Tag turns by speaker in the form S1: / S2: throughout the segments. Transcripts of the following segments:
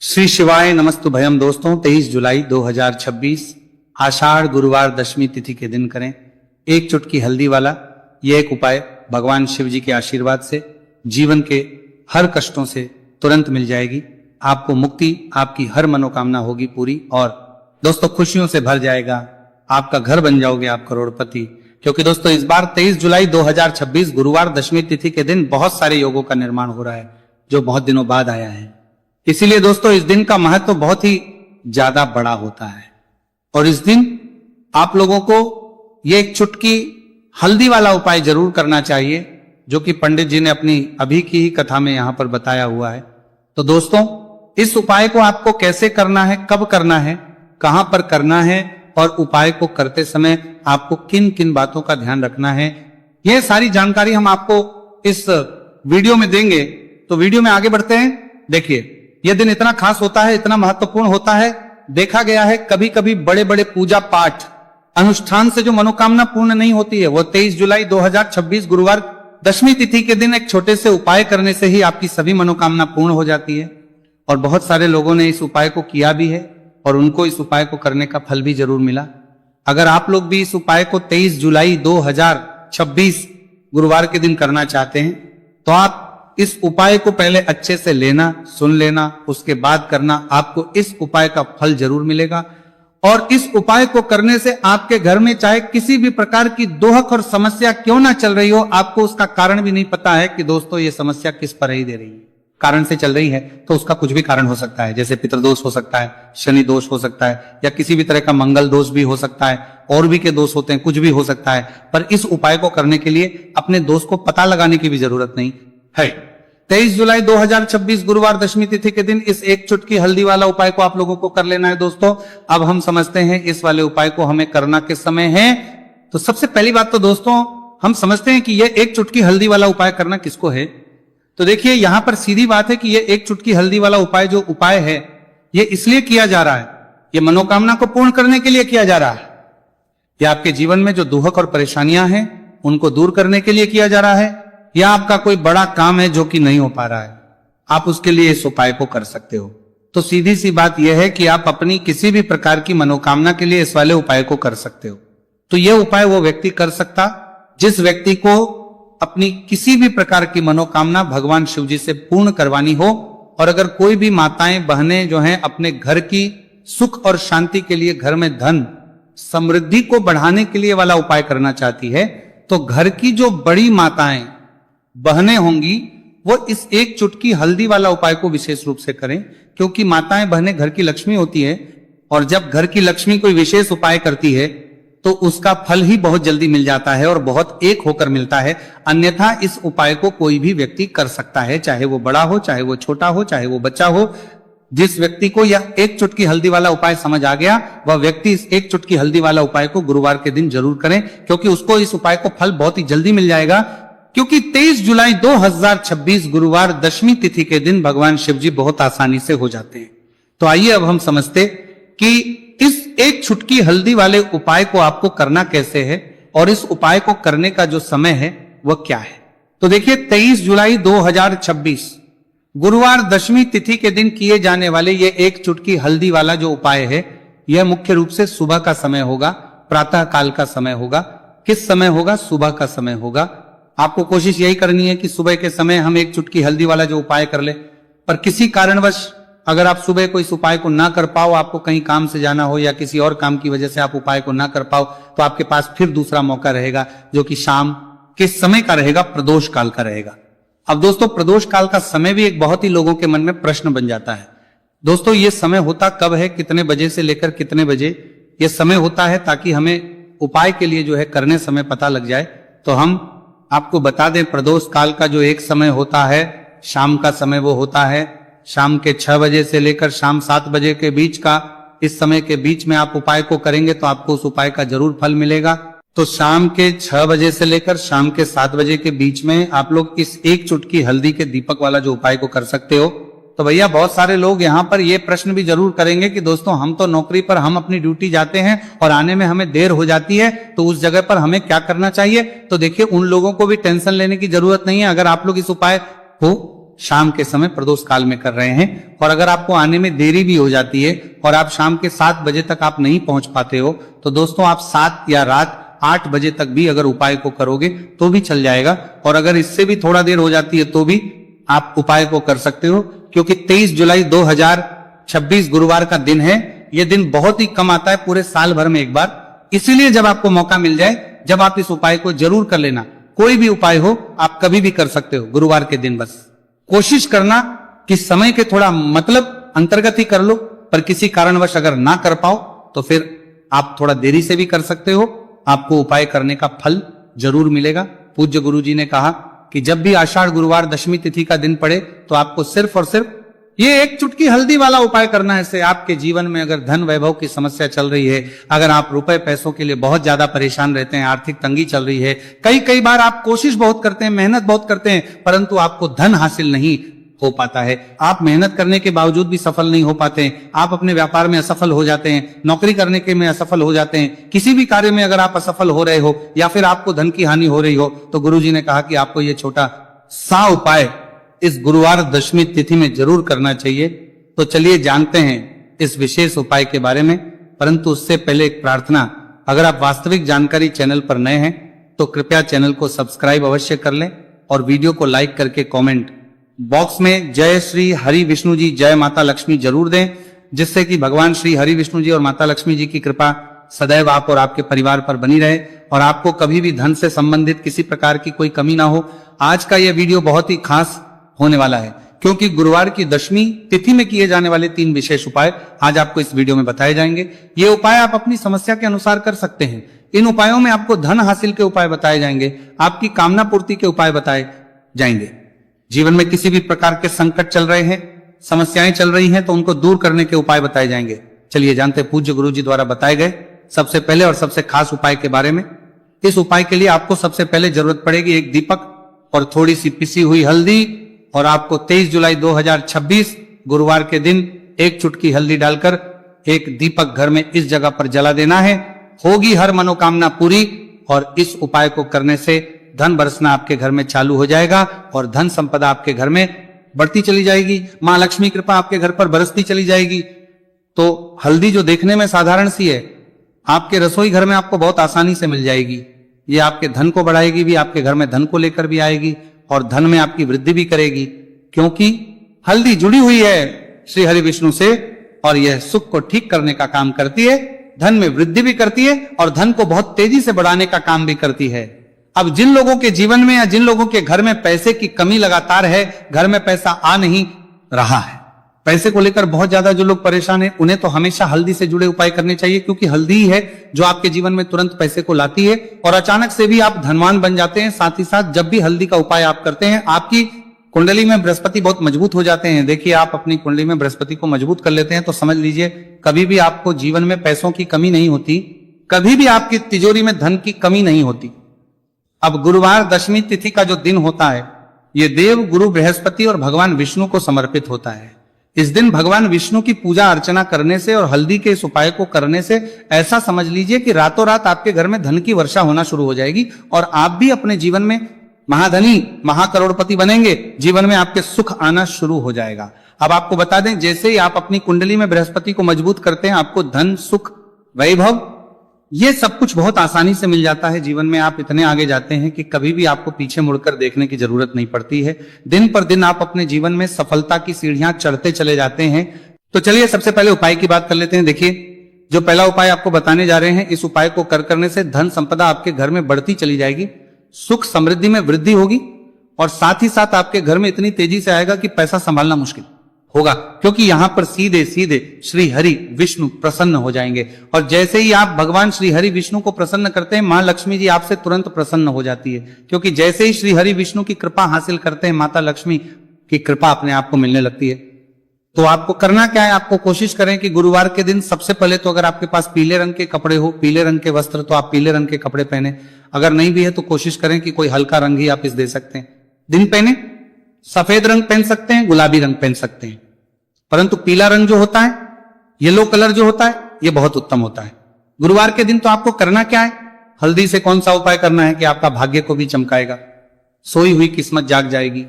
S1: श्री शिवाय नमस्तुभयम। दोस्तों 23 जुलाई 2026 आषाढ़ गुरुवार दशमी तिथि के दिन करें एक चुटकी हल्दी वाला यह एक उपाय। भगवान शिव जी के आशीर्वाद से जीवन के हर कष्टों से तुरंत मिल जाएगी आपको मुक्ति, आपकी हर मनोकामना होगी पूरी और दोस्तों खुशियों से भर जाएगा, आपका घर बन जाओगे आप करोड़पति। क्योंकि दोस्तों इस बार 23 जुलाई 2026 गुरुवार दशमी तिथि के दिन बहुत सारे योगों का निर्माण हो रहा है जो बहुत दिनों बाद आया है। इसीलिए दोस्तों इस दिन का महत्व बहुत ही ज्यादा बड़ा होता है और इस दिन आप लोगों को ये एक चुटकी हल्दी वाला उपाय जरूर करना चाहिए जो कि पंडित जी ने अपनी अभी की ही कथा में यहां पर बताया हुआ है। तो दोस्तों इस उपाय को आपको कैसे करना है, कब करना है, कहां पर करना है और उपाय को करते समय आपको किन किन बातों का ध्यान रखना है, यह सारी जानकारी हम आपको इस वीडियो में देंगे। तो वीडियो में आगे बढ़ते हैं। देखिए यह दिन इतना खास होता है, इतना महत्वपूर्ण होता है। देखा गया है कभी कभी बड़े बड़े पूजा पाठ अनुष्ठान से जो मनोकामना पूर्ण नहीं होती है वो 23 जुलाई 2026 गुरुवार दशमी तिथि के दिन एक छोटे से उपाय करने से ही आपकी सभी मनोकामना पूर्ण हो जाती है। और बहुत सारे लोगों ने इस उपाय को किया भी है और उनको इस उपाय को करने का फल भी जरूर मिला। अगर आप लोग भी इस उपाय को 23 जुलाई 2026 गुरुवार के दिन करना चाहते हैं तो आप इस उपाय को पहले अच्छे से लेना, सुन लेना, उसके बाद करना। आपको इस उपाय का फल जरूर मिलेगा और इस उपाय को करने से आपके घर में चाहे किसी भी प्रकार की दोहक और समस्या क्यों ना चल रही हो, आपको उसका कारण भी नहीं पता है कि दोस्तों ये समस्या किस पर ही दे रही है, कारण से चल रही है तो उसका कुछ भी कारण हो सकता है। जैसे पितृदोष हो सकता है, शनि दोष हो सकता है या किसी भी तरह का मंगल दोष भी हो सकता है, और भी के दोष होते हैं, कुछ भी हो सकता है। पर इस उपाय को करने के लिए अपने दोष को पता लगाने की भी जरूरत नहीं है। 23 जुलाई 2026 गुरुवार दशमी तिथि के दिन इस एक चुटकी हल्दी वाला उपाय को आप लोगों को कर लेना है। दोस्तों अब हम समझते हैं इस वाले उपाय को हमें करना किस समय है। तो सबसे पहली बात तो दोस्तों हम समझते हैं कि यह एक चुटकी हल्दी वाला उपाय करना किसको है। तो देखिए यहां पर सीधी बात है कि यह एक चुटकी हल्दी वाला उपाय जो उपाय है ये इसलिए किया जा रहा है, ये मनोकामना को पूर्ण करने के लिए किया जा रहा है। यह आपके जीवन में जो दुहक और परेशानियां हैं उनको दूर करने के लिए किया जा रहा है, या आपका कोई बड़ा काम है जो कि नहीं हो पा रहा है, आप उसके लिए इस उपाय को कर सकते हो। तो सीधी सी बात यह है कि आप अपनी किसी भी प्रकार की मनोकामना के लिए इस वाले उपाय को कर सकते हो। तो यह उपाय वो व्यक्ति कर सकता जिस व्यक्ति को अपनी किसी भी प्रकार की मनोकामना भगवान शिव जी से पूर्ण करवानी हो। और अगर कोई भी माताएं बहनें जो हैं अपने घर की सुख और शांति के लिए, घर में धन समृद्धि को बढ़ाने के लिए वाला उपाय करना चाहती है तो घर की जो बड़ी माताएं बहनें होंगी वो इस एक चुटकी हल्दी वाला उपाय को विशेष रूप से करें, क्योंकि माताएं बहनें घर की लक्ष्मी होती है और जब घर की लक्ष्मी कोई विशेष उपाय करती है तो उसका फल ही बहुत जल्दी मिल जाता है और बहुत एक होकर मिलता है। अन्यथा इस उपाय को कोई भी व्यक्ति कर सकता है, चाहे वो बड़ा हो, चाहे वो छोटा हो, चाहे वो बच्चा हो। जिस व्यक्ति को यह एक चुटकी हल्दी वाला उपाय समझ आ गया वह व्यक्ति इस एक चुटकी हल्दी वाला उपाय को गुरुवार के दिन जरूर करें, क्योंकि उसको इस उपाय को फल बहुत ही जल्दी मिल जाएगा। क्योंकि 23 जुलाई 2026 गुरुवार दशमी तिथि के दिन भगवान शिव जी बहुत आसानी से हो जाते हैं। तो आइए अब हम समझते कि इस एक चुटकी हल्दी वाले उपाय को आपको करना कैसे है और इस उपाय को करने का जो समय है वह क्या है। तो देखिए 23 जुलाई 2026 गुरुवार दशमी तिथि के दिन किए जाने वाले ये एक चुटकी हल्दी वाला जो उपाय है यह मुख्य रूप से सुबह का समय होगा, प्रातः काल का समय होगा। किस समय होगा? सुबह का समय होगा। आपको कोशिश यही करनी है कि सुबह के समय हम एक चुटकी हल्दी वाला जो उपाय कर ले। पर किसी कारणवश अगर आप सुबह को इस उपाय को ना कर पाओ, आपको कहीं काम से जाना हो या किसी और काम की वजह से आप उपाय को ना कर पाओ, तो आपके पास फिर दूसरा मौका रहेगा जो कि शाम के समय का रहेगा, प्रदोष काल का रहेगा। अब दोस्तों प्रदोष काल का समय भी एक बहुत ही लोगों के मन में प्रश्न बन जाता है। दोस्तों ये समय होता कब है, कितने बजे से लेकर कितने बजे ये समय होता है, ताकि हमें उपाय के लिए जो है करने समय पता लग जाए। तो हम आपको बता दें प्रदोष काल का जो एक समय होता है शाम का समय वो होता है शाम के 6 बजे से लेकर शाम 7 बजे के बीच का। इस समय के बीच में आप उपाय को करेंगे तो आपको उस उपाय का जरूर फल मिलेगा। तो शाम के 6 बजे से लेकर शाम के 7 बजे के बीच में आप लोग इस एक चुटकी हल्दी के दीपक वाला जो उपाय को कर सकते हो। तो भैया बहुत सारे लोग यहाँ पर ये प्रश्न भी जरूर करेंगे कि दोस्तों हम तो नौकरी पर, हम अपनी ड्यूटी जाते हैं और आने में हमें देर हो जाती है, तो उस जगह पर हमें क्या करना चाहिए। तो देखिए उन लोगों को भी टेंशन लेने की जरूरत नहीं है। अगर आप लोग इस उपाय को शाम के समय प्रदोष काल में कर रहे हैं। और अगर आपको आने में देरी भी हो जाती है और आप शाम के 7 बजे तक आप नहीं पहुंच पाते हो, तो दोस्तों आप 7 या रात 8 बजे तक भी अगर उपाय को करोगे तो भी चल जाएगा। और अगर इससे भी थोड़ा देर हो जाती है तो भी आप उपाय को कर सकते हो, क्योंकि 23 जुलाई 2026 गुरुवार का दिन है। यह दिन बहुत ही कम आता है पूरे साल भर में एक बार, इसीलिए जब आपको मौका मिल जाए, जब आप इस उपाय को जरूर कर लेना। कोई भी उपाय हो आप कभी भी कर सकते हो गुरुवार के दिन। बस कोशिश करना कि समय के थोड़ा मतलब अंतर्गत ही कर लो, पर किसी कारणवश अगर ना कर पाओ तो फिर आप थोड़ा देरी से भी कर सकते हो, आपको उपाय करने का फल जरूर मिलेगा। पूज्य गुरु जी ने कहा कि जब भी आषाढ़ गुरुवार दशमी तिथि का दिन पड़े तो आपको सिर्फ और सिर्फ ये एक चुटकी हल्दी वाला उपाय करना है। इससे आपके जीवन में अगर धन वैभव की समस्या चल रही है, अगर आप रुपए पैसों के लिए बहुत ज्यादा परेशान रहते हैं, आर्थिक तंगी चल रही है, कई बार आप कोशिश बहुत करते हैं, मेहनत बहुत करते हैं, परंतु आपको धन हासिल नहीं हो पाता है, आप मेहनत करने के बावजूद भी सफल नहीं हो पाते हैं, आप अपने व्यापार में असफल हो जाते हैं, नौकरी करने के में असफल हो जाते हैं, किसी भी कार्य में अगर आप असफल हो रहे हो या फिर आपको धन की हानि हो रही हो, तो गुरुजी ने कहा कि आपको ये छोटा सा उपाय इस गुरुवार दशमी तिथि में जरूर करना चाहिए। तो चलिए जानते हैं इस विशेष उपाय के बारे में, परंतु उससे पहले एक प्रार्थना। अगर आप वास्तविक जानकारी चैनल पर नए हैं तो कृपया चैनल को सब्सक्राइब अवश्य कर लें और वीडियो को लाइक करके कमेंट बॉक्स में जय श्री हरि विष्णु जी, जय माता लक्ष्मी जरूर दें, जिससे कि भगवान श्री हरि विष्णु जी और माता लक्ष्मी जी की कृपा सदैव आप और आपके परिवार पर बनी रहे और आपको कभी भी धन से संबंधित किसी प्रकार की कोई कमी ना हो। आज का यह वीडियो बहुत ही खास होने वाला है, क्योंकि गुरुवार की दशमी तिथि में किए जाने वाले 3 विशेष उपाय आज आपको इस वीडियो में बताए जाएंगे। ये उपाय आप अपनी समस्या के अनुसार कर सकते हैं। इन उपायों में आपको धन हासिल के उपाय बताए जाएंगे, आपकी कामना पूर्ति के उपाय बताए जाएंगे। जीवन में किसी भी प्रकार के संकट चल रहे हैं, समस्याएं चल रही हैं, तो उनको दूर करने के उपाय बताए जाएंगे। चलिए जानते हैं पूज्य गुरु जी द्वारा बताए गए सबसे पहले और सबसे खास उपाय के बारे में। इस उपाय के लिए आपको सबसे पहले जरूरत पड़ेगी एक दीपक और थोड़ी सी पिसी हुई हल्दी, और आपको 23 जुलाई 2026 गुरुवार के दिन एक चुटकी हल्दी डालकर एक दीपक घर में इस जगह पर जला देना है। होगी हर मनोकामना पूरी, और इस उपाय को करने से धन बरसना आपके घर में चालू हो जाएगा और धन संपदा आपके घर में बढ़ती चली जाएगी, मां लक्ष्मी कृपा आपके घर पर बरसती चली जाएगी। तो हल्दी जो देखने में साधारण सी है, आपके रसोई घर में आपको बहुत आसानी से मिल जाएगी। ये आपके धन को बढ़ाएगी भी, आपके घर में धन को लेकर भी आएगी और धन में आपकी वृद्धि भी करेगी, क्योंकि हल्दी जुड़ी हुई है श्री हरि विष्णु से और यह सुख को ठीक करने का काम करती है, धन में वृद्धि भी करती है और धन को बहुत तेजी से बढ़ाने का काम भी करती है। अब जिन लोगों के जीवन में या जिन लोगों के घर में पैसे की कमी लगातार है, घर में पैसा आ नहीं रहा है, पैसे को लेकर बहुत ज्यादा जो लोग परेशान हैं, उन्हें तो हमेशा हल्दी से जुड़े उपाय करने चाहिए, क्योंकि हल्दी ही है जो आपके जीवन में तुरंत पैसे को लाती है और अचानक से भी आप धनवान बन जाते हैं। साथ ही साथ जब भी हल्दी का उपाय आप करते हैं, आपकी कुंडली में बृहस्पति बहुत मजबूत हो जाते हैं। देखिए, आप अपनी कुंडली में बृहस्पति को मजबूत कर लेते हैं तो समझ लीजिए कभी भी आपको जीवन में पैसों की कमी नहीं होती, कभी भी आपकी तिजोरी में धन की कमी नहीं होती। अब गुरुवार दशमी तिथि का जो दिन होता है, ये देव गुरु बृहस्पति और भगवान विष्णु को समर्पित होता है। इस दिन भगवान विष्णु की पूजा अर्चना करने से और हल्दी के इस उपाय को करने से ऐसा समझ लीजिए कि रातों रात आपके घर में धन की वर्षा होना शुरू हो जाएगी और आप भी अपने जीवन में महाधनी महाकरोड़पति बनेंगे। जीवन में आपके सुख आना शुरू हो जाएगा। अब आपको बता दें, जैसे ही आप अपनी कुंडली में बृहस्पति को मजबूत करते हैं, आपको धन सुख वैभव ये सब कुछ बहुत आसानी से मिल जाता है। जीवन में आप इतने आगे जाते हैं कि कभी भी आपको पीछे मुड़कर देखने की जरूरत नहीं पड़ती है। दिन पर दिन आप अपने जीवन में सफलता की सीढ़ियां चढ़ते चले जाते हैं। तो चलिए सबसे पहले उपाय की बात कर लेते हैं। देखिए, जो पहला उपाय आपको बताने जा रहे हैं, इस उपाय को करने से धन संपदा आपके घर में बढ़ती चली जाएगी, सुख समृद्धि में वृद्धि होगी और साथ ही साथ आपके घर में इतनी तेजी से आएगा कि पैसा संभालना मुश्किल होगा, क्योंकि यहां पर सीधे सीधे श्री हरि विष्णु प्रसन्न हो जाएंगे। और जैसे ही आप भगवान श्री हरि विष्णु को प्रसन्न करते हैं, मां लक्ष्मी जी आपसे तुरंत प्रसन्न हो जाती है, क्योंकि जैसे ही श्री हरि विष्णु की कृपा हासिल करते हैं, माता लक्ष्मी की कृपा अपने आप को मिलने लगती है। तो आपको करना क्या है, आपको कोशिश करें कि गुरुवार के दिन सबसे पहले तो अगर आपके पास पीले रंग के कपड़े हो, पीले रंग के वस्त्र, तो आप पीले रंग के कपड़े पहने। अगर नहीं भी है तो कोशिश करें कि कोई हल्का रंग ही आप इस दे सकते हैं। दिन पहने सफेद रंग पहन सकते हैं, गुलाबी रंग पहन सकते हैं, परंतु पीला रंग जो होता है, येलो कलर जो होता है, यह बहुत उत्तम होता है। गुरुवार के दिन तो आपको करना क्या है, हल्दी से कौन सा उपाय करना है कि आपका भाग्य को भी चमकाएगा, सोई हुई किस्मत जाग जाएगी,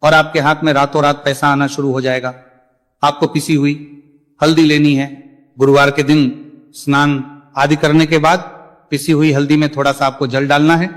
S1: और आपके हाथ में रातों रात पैसा आना शुरू हो जाएगा। आपको पिसी हुई हल्दी लेनी है। गुरुवार के दिन स्नान आदि करने के बाद पिसी हुई हल्दी में थोड़ा सा आपको जल डालना है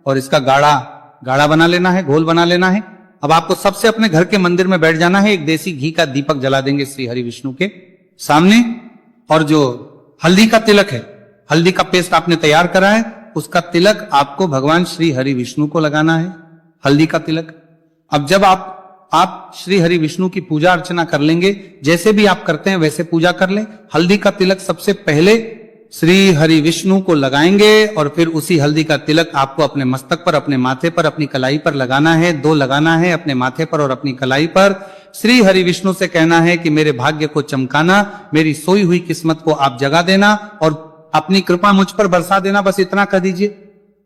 S1: और इसका गाढ़ा बना लेना है, घोल बना लेना है। अब आपको सबसे अपने घर के मंदिर में बैठ जाना है, एक देसी घी का दीपक जला देंगे श्री हरि विष्णु के सामने, और जो हल्दी का तिलक है, हल्दी का पेस्ट आपने तैयार करा है, उसका तिलक आपको भगवान श्री हरि विष्णु को लगाना है, हल्दी का तिलक। अब जब आप श्री हरि विष्णु की पूजा अर्चना कर लेंगे, जैसे भी आप करते हैं वैसे पूजा कर लें। हल्दी का तिलक सबसे पहले श्री हरि विष्णु को लगाएंगे और फिर उसी हल्दी का तिलक आपको अपने मस्तक पर, अपने माथे पर, अपनी कलाई पर लगाना है। 2 लगाना है, अपने माथे पर और अपनी कलाई पर। श्री हरि विष्णु से कहना है कि मेरे भाग्य को चमकाना, मेरी सोई हुई किस्मत को आप जगा देना और अपनी कृपा मुझ पर बरसा देना, बस इतना कर दीजिए।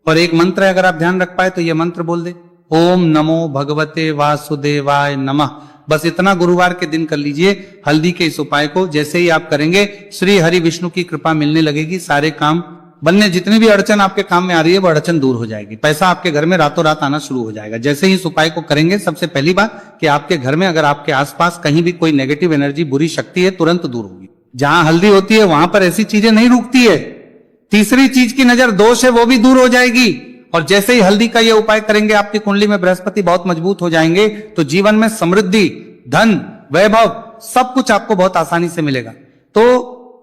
S1: और एक मंत्र है, अगर आप ध्यान रख पाए तो ये मंत्र बोल दे, ओम नमो भगवते वासुदेवाय नमः। बस इतना गुरुवार के दिन कर लीजिए हल्दी के इस उपाय को। जैसे ही आप करेंगे श्री हरि विष्णु की कृपा मिलने लगेगी, सारे काम बनने, जितनी भी अड़चन आपके काम में आ रही है वो अड़चन दूर हो जाएगी, पैसा आपके घर में रातों रात आना शुरू हो जाएगा। जैसे ही इस उपाय को करेंगे, सबसे पहली बात कि आपके घर में अगर आपके आसपास कहीं भी कोई नेगेटिव एनर्जी, बुरी शक्ति है, तुरंत दूर होगी। जहां हल्दी होती है वहां पर ऐसी चीजें नहीं रुकती है। तीसरी चीज की नजर दोष है वो भी दूर हो जाएगी। और जैसे ही हल्दी का ये उपाय करेंगे, आपकी कुंडली में बृहस्पति बहुत मजबूत हो जाएंगे, तो जीवन में समृद्धि, धन, वैभव सब कुछ आपको बहुत आसानी से मिलेगा। तो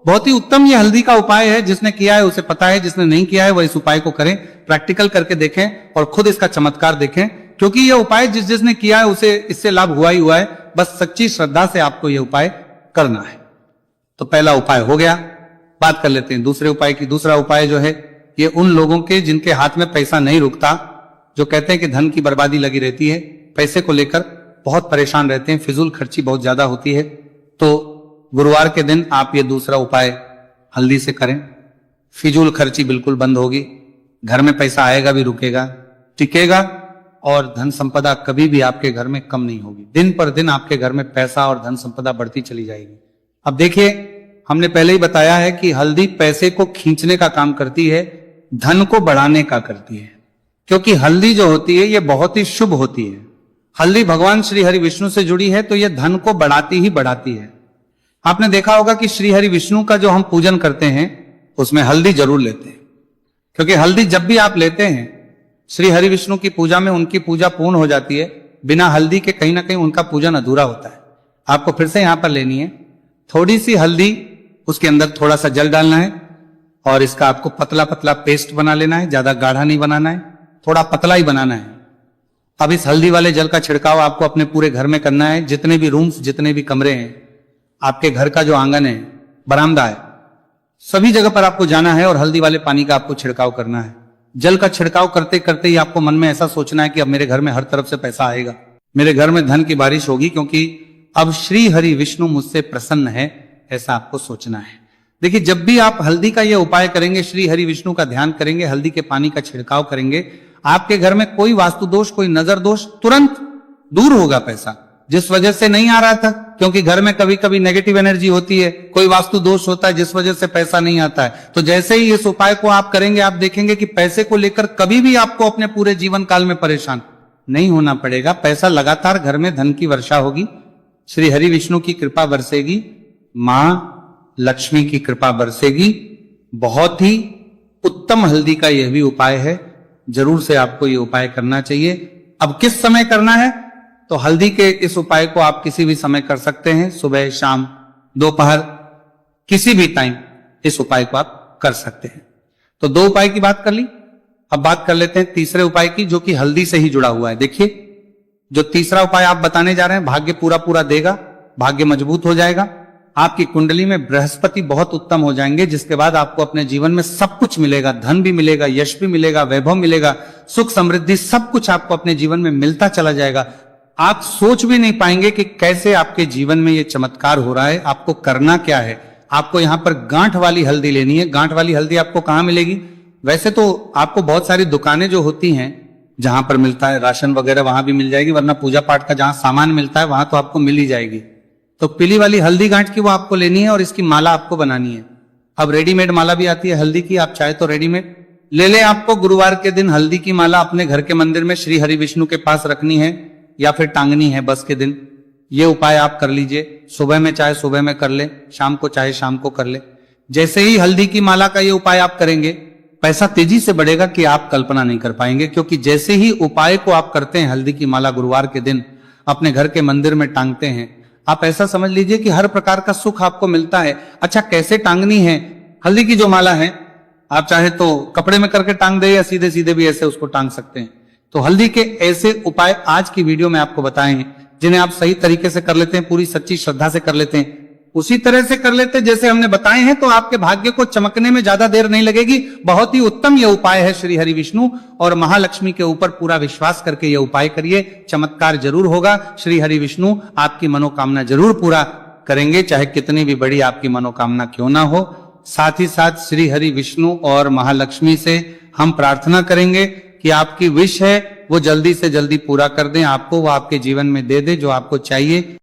S1: बहुत ही उत्तम ये हल्दी का उपाय है। जिसने किया है उसे पता है, जिसने नहीं किया है वह इस उपाय को करें, प्रैक्टिकल करके देखें और खुद इसका चमत्कार देखें, क्योंकि ये उपाय जिसने किया है उसे इससे लाभ हुआ ही हुआ है। बस सच्ची श्रद्धा से आपको ये उपाय करना है। तो पहला उपाय हो गया। बात कर लेते हैं दूसरे उपाय की। दूसरा उपाय जो है ये उन लोगों के जिनके हाथ में पैसा नहीं रुकता, जो कहते हैं कि धन की बर्बादी लगी रहती है, पैसे को लेकर बहुत परेशान रहते हैं, फिजूल खर्ची बहुत ज्यादा होती है, तो गुरुवार के दिन आप ये दूसरा उपाय हल्दी से करें। फिजूल खर्ची बिल्कुल बंद होगी, घर में पैसा आएगा भी, रुकेगा, टिकेगा, और धन संपदा कभी भी आपके घर में कम नहीं होगी। दिन पर दिन आपके घर में पैसा और धन संपदा बढ़ती चली जाएगी। अब देखिए, हमने पहले ही बताया है कि हल्दी पैसे को खींचने का काम करती है, धन को बढ़ाने का करती है, क्योंकि हल्दी जो होती है ये बहुत ही शुभ होती है। हल्दी भगवान श्री हरि विष्णु से जुड़ी है, तो ये धन को बढ़ाती ही बढ़ाती है। आपने देखा होगा कि श्री हरि विष्णु का जो हम पूजन करते हैं उसमें हल्दी जरूर लेते हैं, क्योंकि हल्दी जब भी आप लेते हैं श्री हरि विष्णु की पूजा में, उनकी पूजा पूर्ण हो जाती है। बिना हल्दी के कहीं ना कहीं उनका पूजन अधूरा होता है। आपको फिर से यहां पर लेनी है थोड़ी सी हल्दी, उसके अंदर थोड़ा सा जल डालना है और इसका आपको पतला पतला पेस्ट बना लेना है। ज्यादा गाढ़ा नहीं बनाना है, थोड़ा पतला ही बनाना है। अब इस हल्दी वाले जल का छिड़काव आपको अपने पूरे घर में करना है। जितने भी रूम्स, जितने भी कमरे हैं, आपके घर का जो आंगन है, बरामदा है, सभी जगह पर आपको जाना है और हल्दी वाले पानी का आपको छिड़काव करना है। जल का छिड़काव करते करते ही आपको मन में ऐसा सोचना है कि अब मेरे घर में हर तरफ से पैसा आएगा, मेरे घर में धन की बारिश होगी, क्योंकि अब श्री हरि विष्णु मुझसे प्रसन्न है, ऐसा आपको सोचना है। देखिए, जब भी आप हल्दी का यह उपाय करेंगे, श्री हरि विष्णु का ध्यान करेंगे, हल्दी के पानी का छिड़काव करेंगे, आपके घर में कोई वास्तु दोष, कोई नजर दोष तुरंत दूर होगा। पैसा जिस वजह से नहीं आ रहा था, क्योंकि घर में कभी कभी नेगेटिव एनर्जी होती है, कोई वास्तु दोष होता है जिस वजह से पैसा नहीं आता है, तो जैसे ही इस उपाय को आप करेंगे, आप देखेंगे कि पैसे को लेकर कभी भी आपको अपने पूरे जीवन काल में परेशान नहीं होना पड़ेगा। पैसा लगातार घर में धन की वर्षा होगी, श्री हरि विष्णु की कृपा बरसेगी, मां लक्ष्मी की कृपा बरसेगी। बहुत ही उत्तम हल्दी का यह भी उपाय है, जरूर से आपको यह उपाय करना चाहिए। अब किस समय करना है, तो हल्दी के इस उपाय को आप किसी भी समय कर सकते हैं, सुबह, शाम, दोपहर, किसी भी टाइम इस उपाय को आप कर सकते हैं। तो 2 उपाय की बात कर ली। अब बात कर लेते हैं तीसरे उपाय की, जो कि हल्दी से ही जुड़ा हुआ है। देखिए, जो तीसरा उपाय आप बताने जा रहे हैं, भाग्य पूरा पूरा देगा, भाग्य मजबूत हो जाएगा, आपकी कुंडली में बृहस्पति बहुत उत्तम हो जाएंगे, जिसके बाद आपको अपने जीवन में सब कुछ मिलेगा, धन भी मिलेगा, यश भी मिलेगा, वैभव मिलेगा, सुख समृद्धि, सब कुछ आपको अपने जीवन में मिलता चला जाएगा। आप सोच भी नहीं पाएंगे कि कैसे आपके जीवन में ये चमत्कार हो रहा है। आपको करना क्या है, आपको यहां पर गांठ वाली हल्दी लेनी है। गांठ वाली हल्दी आपको कहां मिलेगी? वैसे तो आपको बहुत सारी दुकानें जो होती हैं जहां पर मिलता है राशन वगैरह, वहां भी मिल जाएगी, वरना पूजा पाठ का जहां सामान मिलता है वहां तो आपको मिल ही जाएगी। तो पीली वाली हल्दी गांठ की वो आपको लेनी है और इसकी माला आपको बनानी है। अब रेडीमेड माला भी आती है हल्दी की, आप चाहे तो रेडीमेड ले ले। आपको गुरुवार के दिन हल्दी की माला अपने घर के मंदिर में श्री हरि विष्णु के पास रखनी है। या फिर टांगनी है बस के दिन, ये उपाय आप कर लीजिए। सुबह में चाहे सुबह में कर ले, शाम को चाहे शाम को कर ले। जैसे ही हल्दी की माला का ये उपाय आप करेंगे, पैसा तेजी से बढ़ेगा कि आप कल्पना नहीं कर पाएंगे। क्योंकि जैसे ही उपाय को आप करते हैं, हल्दी की माला गुरुवार के दिन अपने घर के मंदिर में टांगते हैं, आप ऐसा समझ लीजिए कि हर प्रकार का सुख आपको मिलता है। अच्छा, कैसे टांगनी है हल्दी की जो माला है? आप चाहे तो कपड़े में करके टांग दे या सीधे सीधे भी ऐसे उसको टांग सकते हैं। तो हल्दी के ऐसे उपाय आज की वीडियो में आपको बताए हैं, जिन्हें आप सही तरीके से कर लेते हैं, पूरी सच्ची श्रद्धा से कर लेते हैं, उसी तरह से कर लेते जैसे हमने बताए हैं, तो आपके भाग्य को चमकने में ज्यादा देर नहीं लगेगी। बहुत ही उत्तम यह उपाय है श्री हरि विष्णु और महालक्ष्मी के ऊपर पूरा विश्वास करके यह उपाय करिए, चमत्कार जरूर होगा। श्री हरि विष्णु आपकी मनोकामना जरूर पूरा करेंगे, चाहे कितनी भी बड़ी आपकी मनोकामना क्यों ना हो। साथ ही साथ श्री हरि विष्णु और महालक्ष्मी से हम प्रार्थना करेंगे कि आपकी विश है वो जल्दी से जल्दी पूरा कर दें, आपको वो आपके जीवन में दे दे जो आपको चाहिए।